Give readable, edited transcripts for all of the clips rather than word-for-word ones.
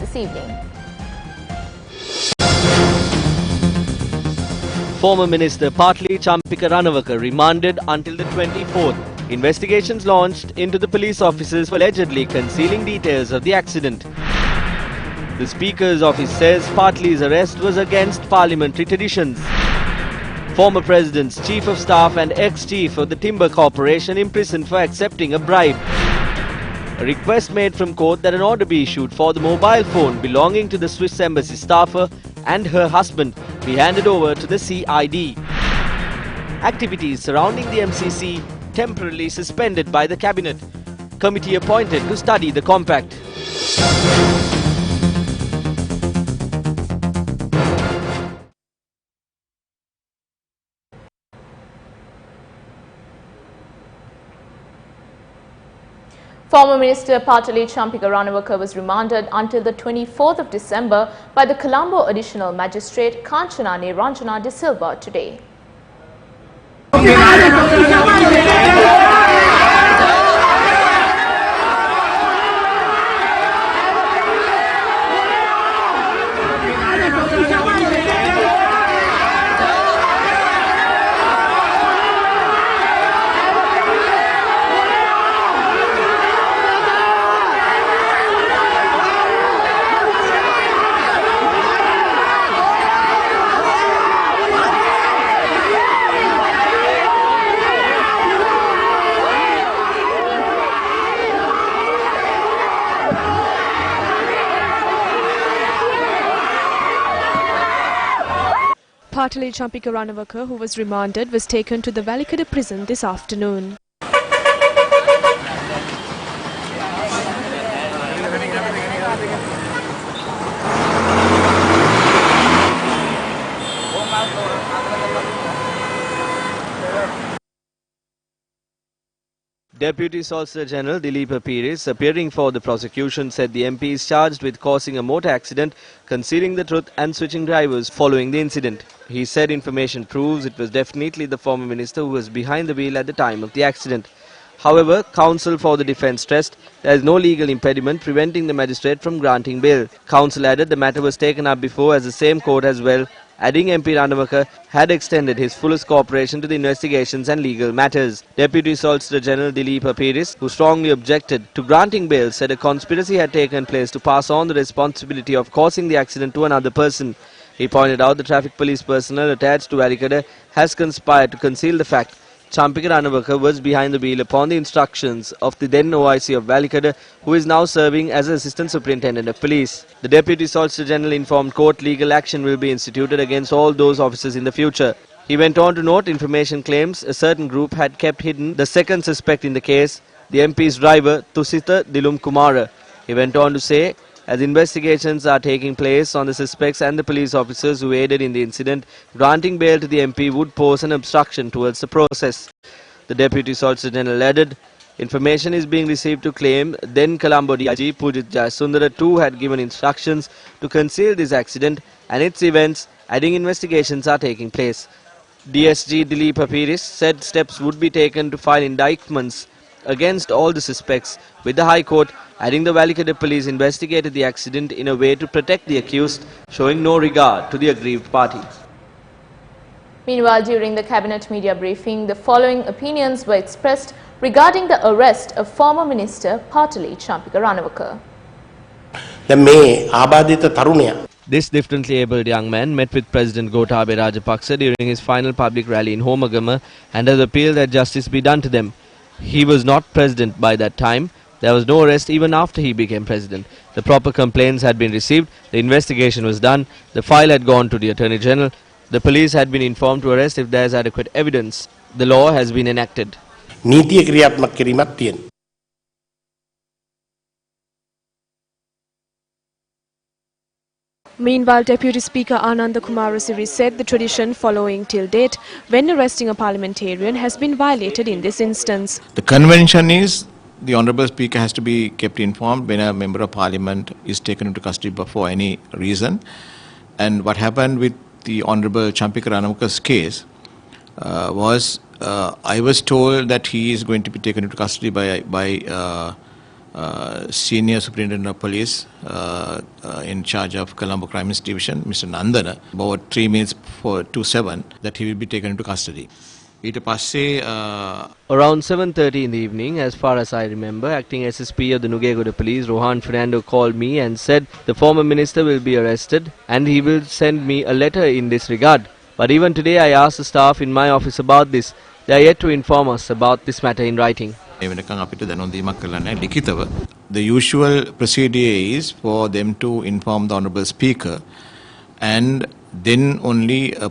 this evening. Former Minister Partli Champika Ranawaka remanded until the 24th. Investigations launched into the police officers for allegedly concealing details of the accident. The Speaker's office says Partli's arrest was against parliamentary traditions. Former President's Chief of Staff and ex-Chief of the Timber Corporation imprisoned for accepting a bribe. A request made from court that an order be issued for the mobile phone belonging to the Swiss Embassy staffer and her husband be handed over to the CID. Activities surrounding the MCC temporarily suspended by the Cabinet. Committee appointed to study the compact. Former Minister Partli Champika Ranawaka was remanded until the 24th of December by the Colombo Additional Magistrate Kanchana Niranjana De Silva today. Partli Champika Ranawaka, who was remanded, was taken to the Valikada prison this afternoon. Deputy Solicitor General Dilip Peiris, appearing for the prosecution, said the MP is charged with causing a motor accident, concealing the truth and switching drivers following the incident. He said information proves it was definitely the former minister who was behind the wheel at the time of the accident. However, counsel for the defence stressed there is no legal impediment preventing the magistrate from granting bail. Counsel added the matter was taken up before as the same court as well, adding MP Ranawaka had extended his fullest cooperation to the investigations and legal matters. Deputy Solicitor General Dilip Peiris, who strongly objected to granting bail, said a conspiracy had taken place to pass on the responsibility of causing the accident to another person. He pointed out the traffic police personnel attached to Valikada has conspired to conceal the fact Champika Ranawaka was behind the wheel upon the instructions of the then OIC of Valikada, who is now serving as Assistant Superintendent of Police. The Deputy Solicitor General informed court legal action will be instituted against all those officers in the future. He went on to note information claims a certain group had kept hidden the second suspect in the case, the MP's driver, Tusita Dilum Kumara. He went on to say, as investigations are taking place on the suspects and the police officers who aided in the incident, granting bail to the MP would pose an obstruction towards the process. The Deputy Solicitor General added, information is being received to claim then Colombo DIG Pujit Jayasundara too had given instructions to conceal this accident and its events, adding investigations are taking place. DSG Dilip Peiris said steps would be taken to file indictments against all the suspects with the High Court, adding the Valikada police investigated the accident in a way to protect the accused, showing no regard to the aggrieved party. Meanwhile, during the Cabinet media briefing, the following opinions were expressed regarding the arrest of former Minister Partli Champika Ranawaka. This differently abled young man met with President Gotabaya Rajapaksa during his final public rally in Homagama and has appealed that justice be done to them. He was not president by that time. There was no arrest even after he became president. The proper complaints had been received, the investigation was done, the file had gone to the Attorney General, the police had been informed to arrest if there is adequate evidence. The law has been enacted. Meanwhile, Deputy Speaker Ananda Kumarasiri said the tradition following till date when arresting a parliamentarian has been violated in this instance. The convention is the Honourable Speaker has to be kept informed when a Member of Parliament is taken into custody for any reason. And what happened with the Honourable Champika Ranawaka's case was I was told that he is going to be taken into custody by Senior Superintendent of Police in charge of Colombo Crimes Division, Mr. Nandana, about 3 minutes to 7, that he will be taken into custody. Around 7:30 in the evening, as far as I remember, acting SSP of the Nugegoda Police, Rohan Fernando, called me and said the former minister will be arrested and he will send me a letter in this regard. But even today I asked the staff in my office about this. They are yet to inform us about this matter in writing. The usual procedure is for them to inform the Honourable Speaker, and then only a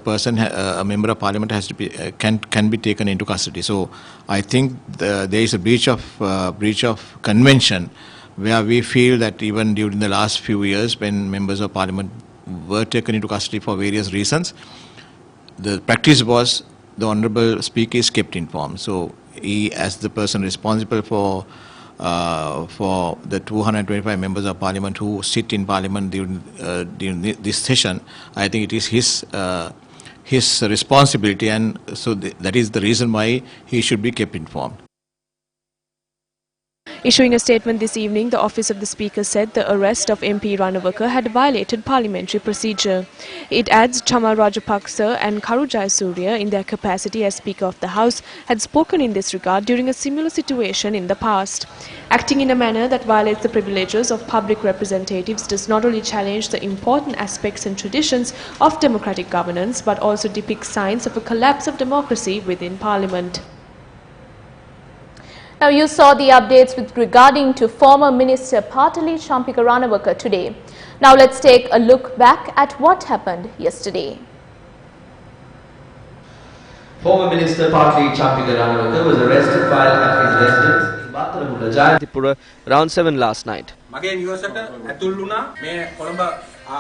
member of Parliament has to be can be taken into custody. So I think there is a breach of convention, where we feel that even during the last few years, when members of Parliament were taken into custody for various reasons, the practice was the Honourable Speaker is kept informed. So he, as the person responsible for the 225 members of Parliament who sit in Parliament during this session, I think it is his responsibility, and so that is the reason why he should be kept informed. Issuing a statement this evening, the Office of the Speaker said the arrest of MP Ranawaka had violated parliamentary procedure. It adds Chamal Rajapaksa and Karu Jayasuriya, in their capacity as Speaker of the House, had spoken in this regard during a similar situation in the past. Acting in a manner that violates the privileges of public representatives does not only challenge the important aspects and traditions of democratic governance, but also depicts signs of a collapse of democracy within Parliament. Now you saw the updates with regarding to former Minister Patali Champika Ranawaka today. Now let's take a look back at what happened yesterday. Former Minister Patali Champika Ranawaka was arrested while at his residence in Battaramulla, Jayantipura around 7 last night. මගේ නිවසට ඇතුල් වුණා මේ කොළඹ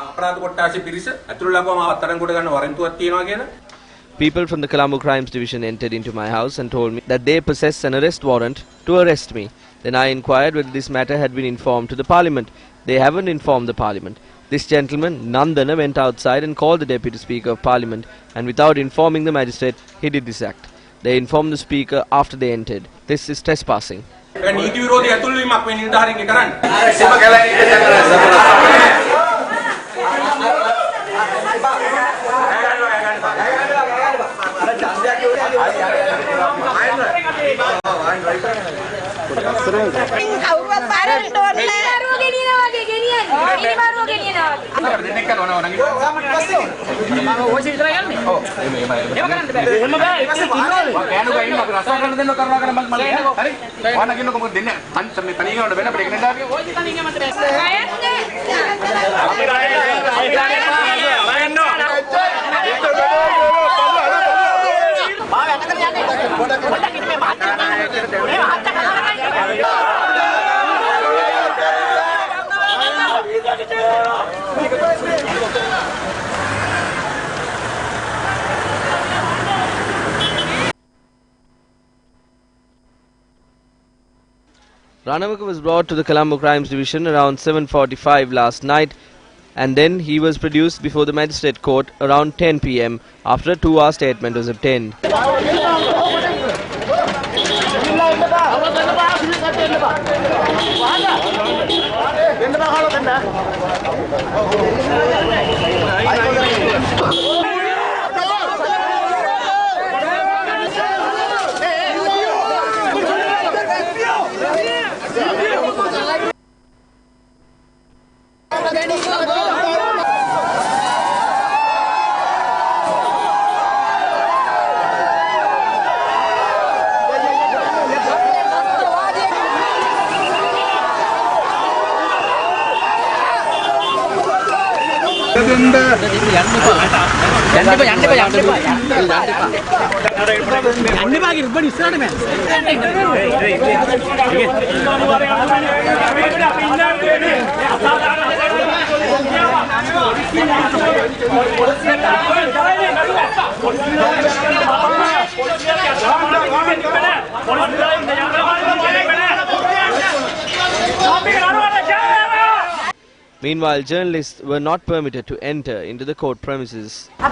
අපරාධ කොට්ටාසේ පිරිස ඇතුල් ලගුවම අත්අඩංගුවට ගන්න වරන්තුවක් තියෙනවා කියලා. People from the Colombo Crimes Division entered into my house and told me that they possess an arrest warrant to arrest me. Then I inquired whether this matter had been informed to the Parliament. They haven't informed the Parliament. This gentleman, Nandana, went outside and called the Deputy Speaker of Parliament, and without informing the magistrate, he did this act. They informed the Speaker after they entered. This is trespassing. Ranawaka was brought to the Colombo Crimes Division around 7:45 last night, and then he was produced before the magistrate court around 10 p.m. after a 2-hour statement was obtained. Meanwhile, journalists were not permitted to enter into the court premises. We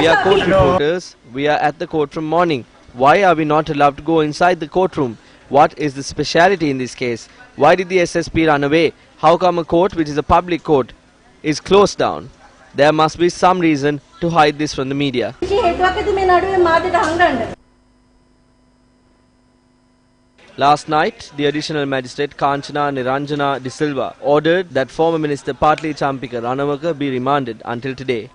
are court reporters. We are at the court from morning. Why are we not allowed to go inside the courtroom? What is the speciality in this case? Why did the SSP run away? How come a court, which is a public court, is closed down? There must be some reason to hide this from the media. Last night, the additional magistrate Kanchana Niranjana De Silva ordered that former Minister Patli Champika Ranawaka be remanded until today.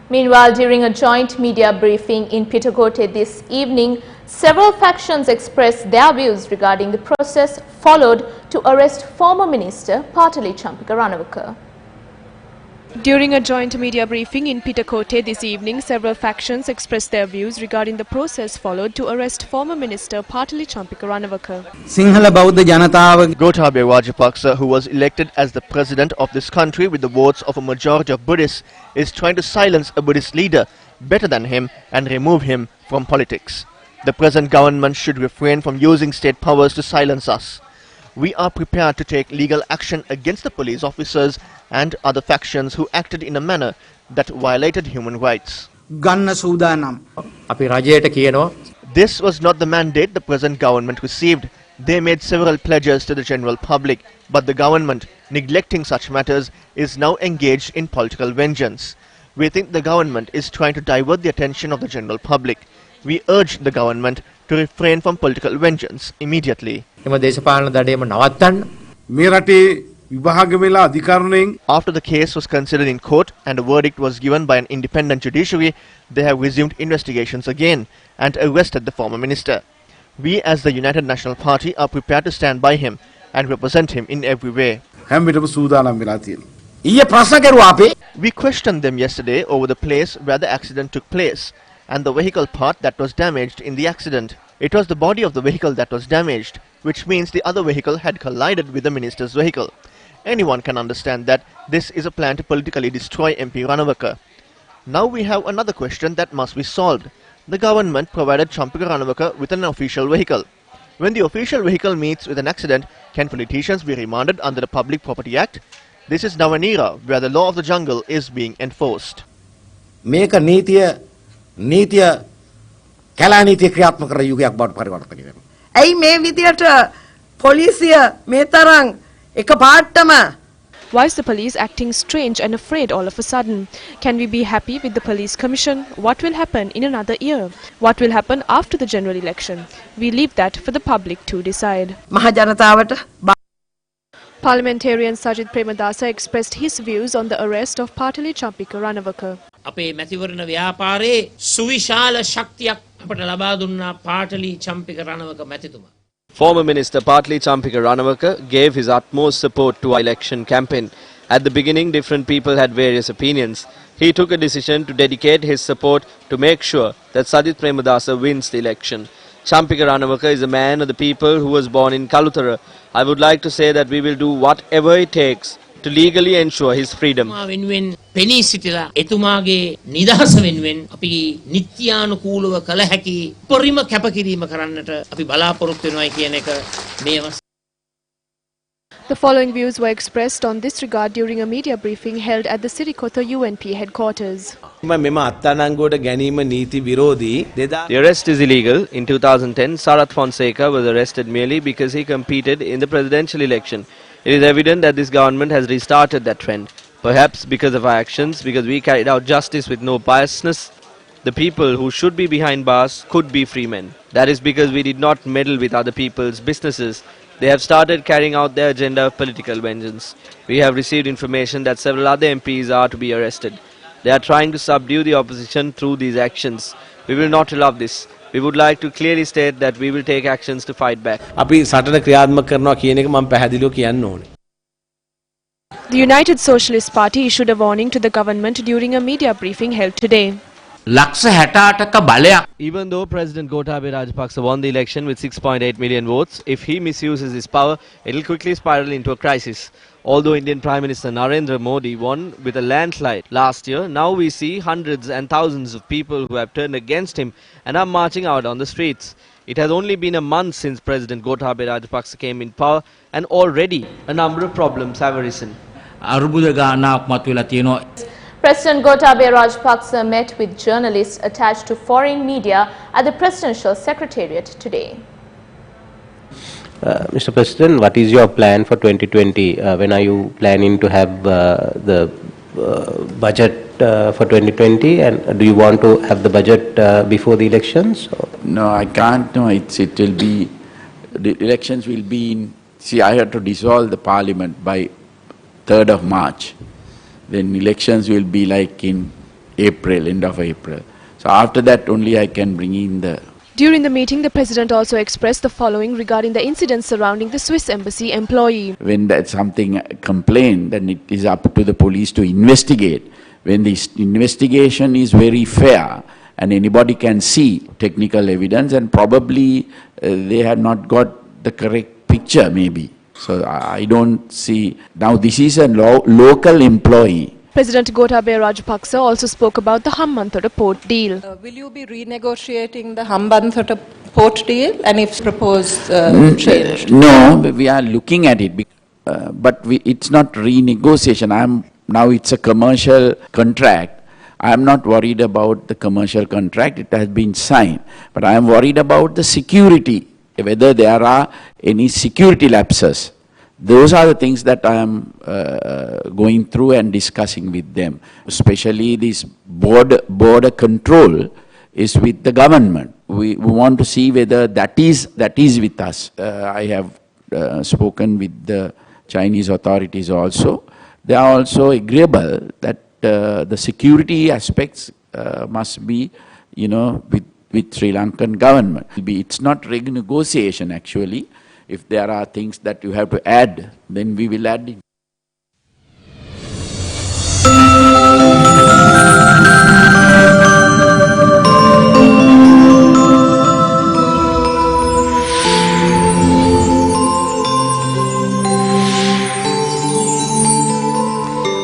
Meanwhile, during a joint media briefing in Pitakote this evening, several factions expressed their views regarding the process followed to arrest former Minister Patali Champika Ranawaka. During a joint media briefing in Pitakote this evening, several factions expressed their views regarding the process followed to arrest former Minister Patali Champika Ranawaka. Sinhala Bauddha Janatawa Gotabaya Rajapaksa, who was elected as the president of this country with the votes of a majority of Buddhists, is trying to silence a Buddhist leader better than him and remove him from politics. The present government should refrain from using state powers to silence us. We are prepared to take legal action against the police officers and other factions who acted in a manner that violated human rights. Ganna Sudanam. අපි රජයට කියනවා This was not the mandate the present government received. They made several pledges to the general public, but the government, neglecting such matters, is now engaged in political vengeance. We think the government is trying to divert the attention of the general public. We urge the government to refrain from political vengeance immediately. එම දේශපාලන දඩයම නවත්තන්න. මේ රටේ විභාග වෙලා අධිකරණයෙන් After the case was considered in court and a verdict was given by an independent judiciary, they have resumed investigations again and arrested the former minister. We as the United National Party are prepared to stand by him and represent him in every way. හැම විටම සූදානම් වෙලා තියෙනවා. ඊයේ ප්‍රශ්න කරුවා අපේ We questioned them yesterday over the place where the accident took place and the vehicle part that was damaged in the accident. It was the body of the vehicle that was damaged, which means the other vehicle had collided with the minister's vehicle. Anyone can understand that this is a plan to politically destroy MP Ranawaka. Now we have another question that must be solved. The government provided Champika Ranawaka with an official vehicle. When the official vehicle meets with an accident, can politicians be remanded under the Public Property Act? This is now an era where the law of the jungle is being enforced. මේක නීතිය කැලා නීතිය ක්‍රියාත්මක කර යුගයක් බවට පරිවර්තනය වෙනවා. ඇයි මේ විදියට පොලිසිය මේ තරම් එකපාරටම Why is the police acting strange and afraid all of a sudden? Can we be happy with the police commission? What will happen in another year? What will happen after the general election? We leave that for the public to decide. මහ ජනතාවට Parliamentarian Sajid Premadasa expressed his views on the arrest of Patali Champika Ranawaka. අපේ මැතිවරණ ව්‍යාපාරයේ සුවිශාල ශක්තියක් අපට ලබා දුන්නා පාටලි චම්පික රණවක මැතිතුමා. Former Minister Patli Champika Ranawaka gave his utmost support to our election campaign. At the beginning, different people had various opinions. He took a decision to dedicate his support to make sure that Sajid Premadasa wins the election. Champika Ranawaka is a man of the people who was born in Kalutara. I would like to say that we will do whatever it takes to legally ensure his freedom. වෙනුවෙන් පෙනී සිටිලා එතුමාගේ නිදහස වෙනුවෙන් අපි නිත්‍යානුකූලව කළ හැකි පරිම කැපකිරීම කරන්නට අපි බලාපොරොත්තු වෙනවා කියන එක මේ The following views were expressed on this regard during a media briefing held at the Sirikotha UNP headquarters. The arrest is illegal. In 2010, Sarath Fonseca was arrested merely because he competed in the presidential election. It is evident that this government has restarted that trend. Perhaps because of our actions, because we carried out justice with no biasness, The people who should be behind bars could be free men. That is because we did not meddle with other people's businesses. They have started carrying out their agenda of political vengeance. We have received information that several other MPs are to be arrested. They are trying to subdue the opposition through these actions. We will not allow this. We would like to clearly state that we will take actions to fight back. අපි සටන ක්‍රියාත්මක කරනවා කියන එක මම පැහැදිලිව කියන්න ඕනේ. The United Socialist Party issued a warning to the government during a media briefing held today. ලක්ෂ 68ක බලයක්. Even though President Gotabaya Rajapaksa won the election with 6.8 million votes, if he misuses his power, it will quickly spiral into a crisis. Although Indian Prime Minister Narendra Modi won with a landslide last year, now we see hundreds and thousands of people who have turned against him and are marching out on the streets. It has only been a month since President Gotabaya Rajapaksa came in power, and already a number of problems have arisen. අරුබුද ගානක් මතුවලා තියෙනවා. President Gotabaya Rajapaksa met with journalists attached to foreign media at the Presidential Secretariat today. Mr. President, what is your plan for 2020? When are you planning to have the budget for 2020, and do you want to have the budget before the elections? No, I can't. No, it will be, the elections will be in, see, I have to dissolve the parliament by 3rd of March. Then elections will be like in April, end of April. So after that only I can bring in the... During the meeting, the President also expressed the following regarding the incidents surrounding the Swiss embassy employee. When that's something complained, then it is up to the police to investigate. When this investigation is very fair and anybody can see technical evidence, and probably they have not got the correct picture maybe. So I don't see, now this is a local employee. President Gotabaya Rajapaksa also spoke about the Hambantota port deal. Will you be renegotiating the Hambantota port deal, and if proposed changed? No, we are looking at it, but it's not renegotiation. Now it's a commercial contract. I am not worried about the commercial contract, it has been signed. But I am worried about the security, whether there are any security lapses. Those are the things that I am going through and discussing with them. Especially this border control is with the government. We want to see whether that is with us. I have spoken with the Chinese authorities also. They are also agreeable that the security aspects must be, with Sri Lankan government. It's not renegotiation actually. If there are things that you have to add, then we will add it.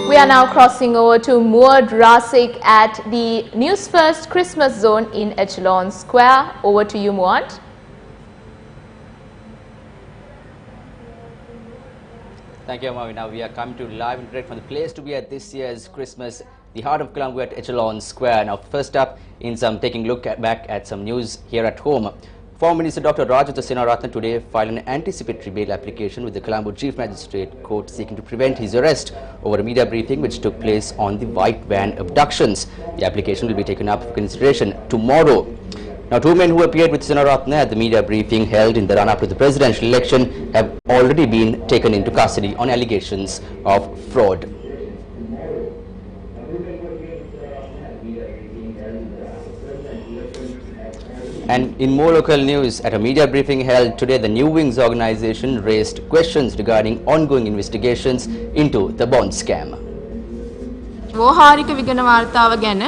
We are now crossing over to Muad Rasik at the Newsfirst Christmas Zone in Echelon Square. Over to you, Muad. Thank you, Amavi. Now we are coming to live and direct from the place to be at this year's Christmas, the heart of Colombo at Echelon Square. Now, first up, taking a look back at some news here at home. Former Minister Dr. Rajendra Senaratne today filed an anticipatory bail application with the Colombo Chief Magistrate Court seeking to prevent his arrest over a media briefing which took place on the white van abductions. The application will be taken up for consideration tomorrow. Now, two men who appeared with Senaratne at the media briefing held in the run-up to the presidential election have already been taken into custody on allegations of fraud. And in more local news, at a media briefing held today, the New Wings organization raised questions regarding ongoing investigations into the bond scam.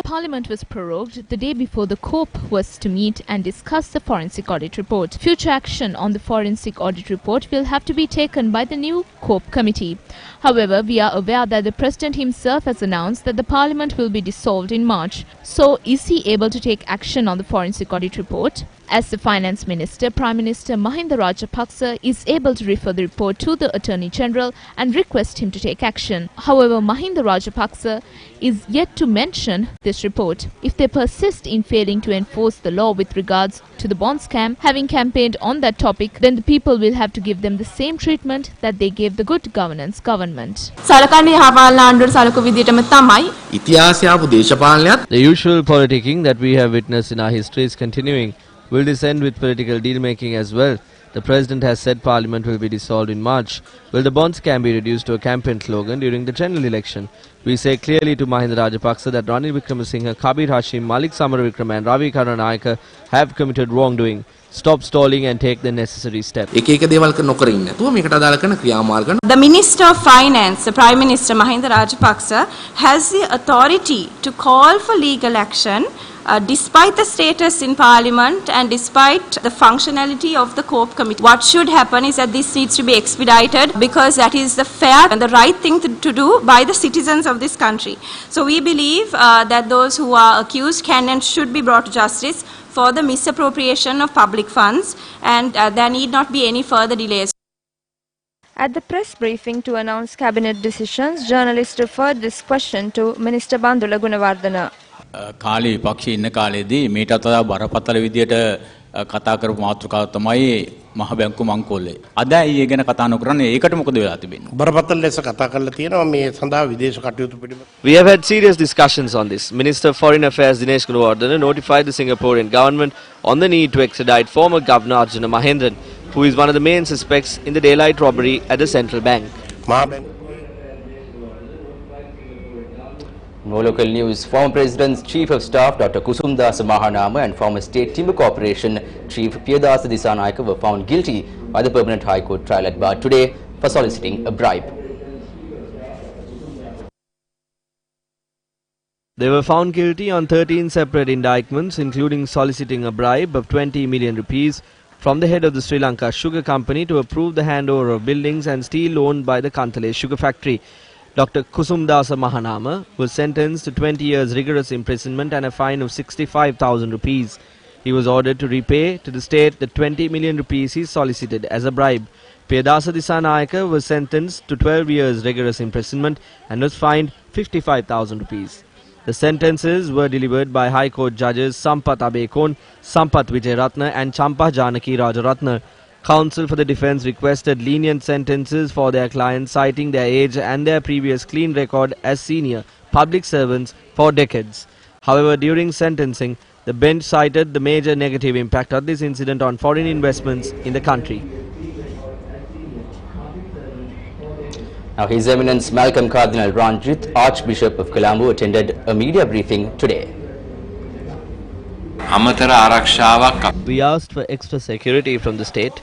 Parliament was prorogued the day before the COPE was to meet and discuss the forensic audit report. Future action on the forensic audit report will have to be taken by the new COPE committee. However, we are aware that the President himself has announced that the Parliament will be dissolved in March. So, is he able to take action on the forensic audit report? As the Finance Minister, Prime Minister Mahinda Rajapaksa is able to refer the report to the Attorney General and request him to take action. However, Mahinda Rajapaksa is yet to mention this report. If they persist in failing to enforce the law with regards to the bond scam, having campaigned on that topic, then the people will have to give them the same treatment that they gave the good governance government. The usual politicking that we have witnessed in our history is continuing. Will this end with political deal-making as well? The President has said Parliament will be dissolved in March. Will the bond scam be reduced to a campaign slogan during the general election? We say clearly to Mahinda Rajapaksa that Ranil Wickremesinghe, Kabir Hashim, Malik Samaravikrama and Ravi Karunalayaka have committed wrongdoing. Stop stalling and take the necessary steps. The Minister of Finance, the Prime Minister Mahinda Rajapaksa, has the authority to call for legal action despite the status in Parliament and despite the functionality of the COPE committee. What should happen is that this needs to be expedited because that is the fair and the right thing to do by the citizens of this country. So we believe that those who are accused can and should be brought to justice for the misappropriation of public funds, and there need not be any further delays. At the press briefing to announce cabinet decisions, journalists referred this question to Minister Bandula Gunawardena. කාලේ විපක්ෂයේ ඉන්න කාලේදී මේටත් වඩා බරපතල විදියට කතා කරපු මාතෘකාව තමයි මහ බැංකු මංකොල්ලේ. අද ඇයි ඒ ගැන කතා නොකරන්නේ? ඒකට මොකද වෙලා තිබෙන්නේ? බරපතල ලෙස කතා කරලා තියෙනවා මේ සඳහා විදේශ කටයුතු පිළිබඳ. We have had serious discussions on this. Minister of Foreign Affairs Dinesh Gunawardena notified the Singaporean government on the need to extradite former Governor Arjuna Mahendran, who is one of the main suspects in the daylight robbery at the central bank. More local news. Former President's Chief of Staff Dr. Kusumdasa Mahanama and former State Timber Corporation Chief Piyadasa Dissanayake were found guilty by the Permanent High Court trial at bar today for soliciting a bribe. They were found guilty on 13 separate indictments, including soliciting a bribe of 20 million rupees from the head of the Sri Lanka Sugar Company to approve the handover of buildings and steel owned by the Kantale Sugar Factory. Dr. Kusumdasa Mahanama was sentenced to 20 years rigorous imprisonment and a fine of 65,000 rupees. He was ordered to repay to the state the 20 million rupees he solicited as a bribe. Piyadasa Dissanayake was sentenced to 12 years rigorous imprisonment and was fined 55,000 rupees. The sentences were delivered by High Court judges Sampath Abekon, Sampath Wijeratna and Champa Janaki Rajaratna. Counsel for the defence requested lenient sentences for their clients, citing their age and their previous clean record as senior public servants for decades. However, during sentencing, the bench cited the major negative impact of this incident on foreign investments in the country. Now, His Eminence Malcolm Cardinal Ranjith, Archbishop of Colombo, attended a media briefing today. We asked for extra security from the state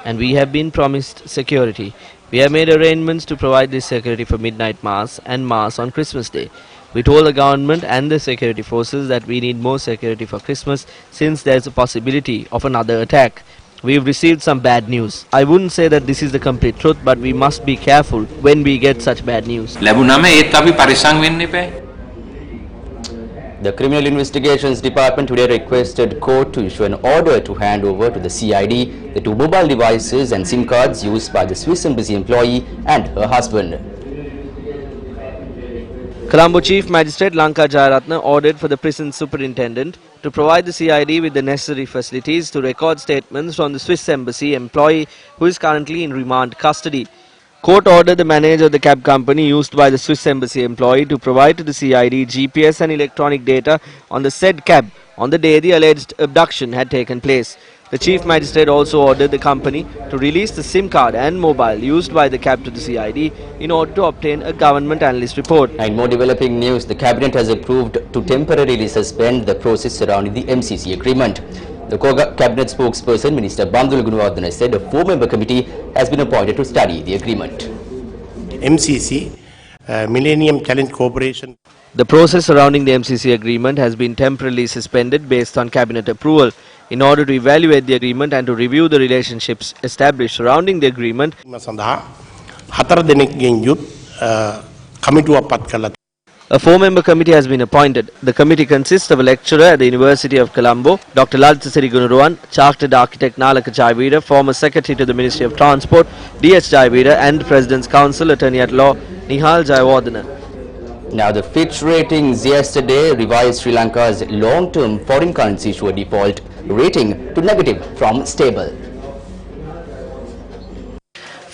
and we have been promised security. We have made arrangements to provide this security for midnight mass and mass on Christmas Day. We told the government and the security forces that we need more security for Christmas since there is a possibility of another attack. We have received some bad news. I wouldn't say that this is the complete truth, but we must be careful when we get such bad news. The Criminal Investigations Department today requested court to issue an order to hand over to the CID the two mobile devices and SIM cards used by the Swiss Embassy employee and her husband. Colombo Chief Magistrate Lanka Jayaratna ordered for the prison superintendent to provide the CID with the necessary facilities to record statements from the Swiss Embassy employee who is currently in remand custody. Court ordered the manager of the cab company used by the Swiss Embassy employee to provide to the CID GPS and electronic data on the said cab on the day the alleged abduction had taken place. The Chief Magistrate also ordered the company to release the SIM card and mobile used by the cab to the CID in order to obtain a government analyst report. In more developing news, the Cabinet has approved to temporarily suspend the process surrounding the MCC agreement. The Cabinet spokesperson, Minister Bandula Gunawardena, said a 4-member committee has been appointed to study the agreement. MCC, Millennium Challenge Corporation. The process surrounding the MCC agreement has been temporarily suspended based on Cabinet approval in order to evaluate the agreement and to review the relationships established surrounding the agreement. A 4-member committee has been appointed. The committee consists of a lecturer at the University of Colombo, Dr. Lalthasiri Gunuruwan, Chartered Architect Nalaka Jayavira, former Secretary to the Ministry of Transport, D.H. Jayavira, and President's Counsel, Attorney at Law, Nihal Jayawardena. Now, the Fitch ratings yesterday revised Sri Lanka's long-term foreign currency to a default rating to negative from stable.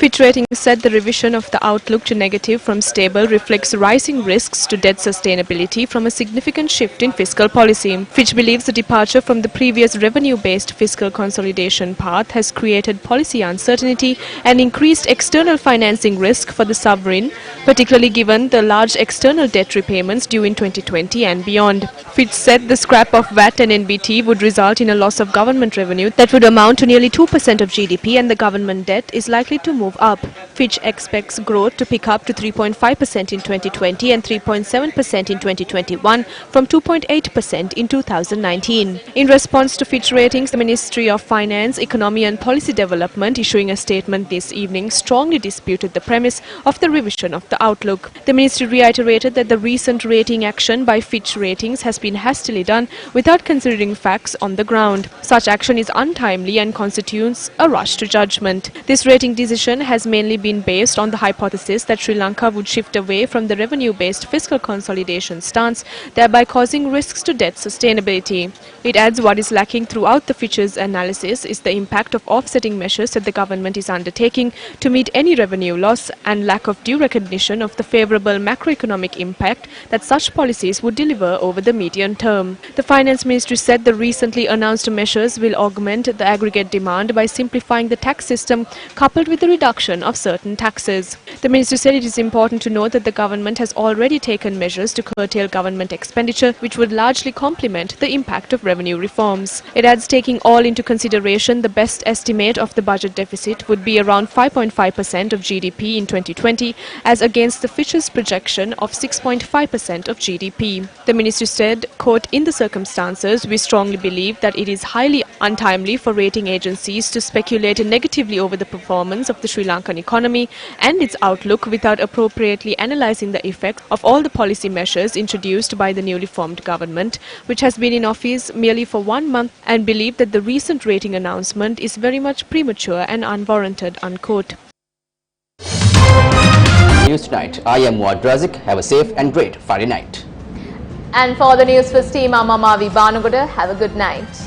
Fitch Ratings said the revision of the outlook to negative from stable reflects rising risks to debt sustainability from a significant shift in fiscal policy. Fitch believes the departure from the previous revenue-based fiscal consolidation path has created policy uncertainty and increased external financing risk for the sovereign, particularly given the large external debt repayments due in 2020 and beyond. Fitch said the scrap of VAT and NBT would result in a loss of government revenue that would amount to nearly 2% of GDP, and the government debt is likely to move up. Fitch expects growth to pick up to 3.5% in 2020 and 3.7% in 2021 from 2.8% in 2019. In response to Fitch Ratings, the Ministry of Finance, Economy and Policy Development, issuing a statement this evening, strongly disputed the premise of the revision of the outlook. The ministry reiterated that the recent rating action by Fitch Ratings has been hastily done without considering facts on the ground. Such action is untimely and constitutes a rush to judgment. This rating decision has mainly been based on the hypothesis that Sri Lanka would shift away from the revenue-based fiscal consolidation stance, thereby causing risks to debt sustainability. It adds what is lacking throughout the Fitch's analysis is the impact of offsetting measures that the government is undertaking to meet any revenue loss and lack of due recognition of the favourable macroeconomic impact that such policies would deliver over the medium term. The Finance Ministry said the recently announced measures will augment the aggregate demand by simplifying the tax system coupled with the reduction of certain taxes. The ministry said it is important to note that the government has already taken measures to curtail government expenditure, which would largely complement the impact of revenue reforms. It adds, taking all into consideration, the best estimate of the budget deficit would be around 5.5% of GDP in 2020, as against the Fitch's projection of 6.5% of GDP. The ministry said, quote, "In the circumstances, we strongly believe that it is highly untimely for rating agencies to speculate negatively over the performance of the Sri Lankan economy and its outlook without appropriately analysing the effect of all the policy measures introduced by the newly formed government, which has been in office merely for 1 month, and believe that the recent rating announcement is very much premature and unwarranted," unquote. News tonight. I am Muad Razik. Have a safe and great Friday night. And for the Newsfirst team, I'm Amavi Banugoda. Have a good night.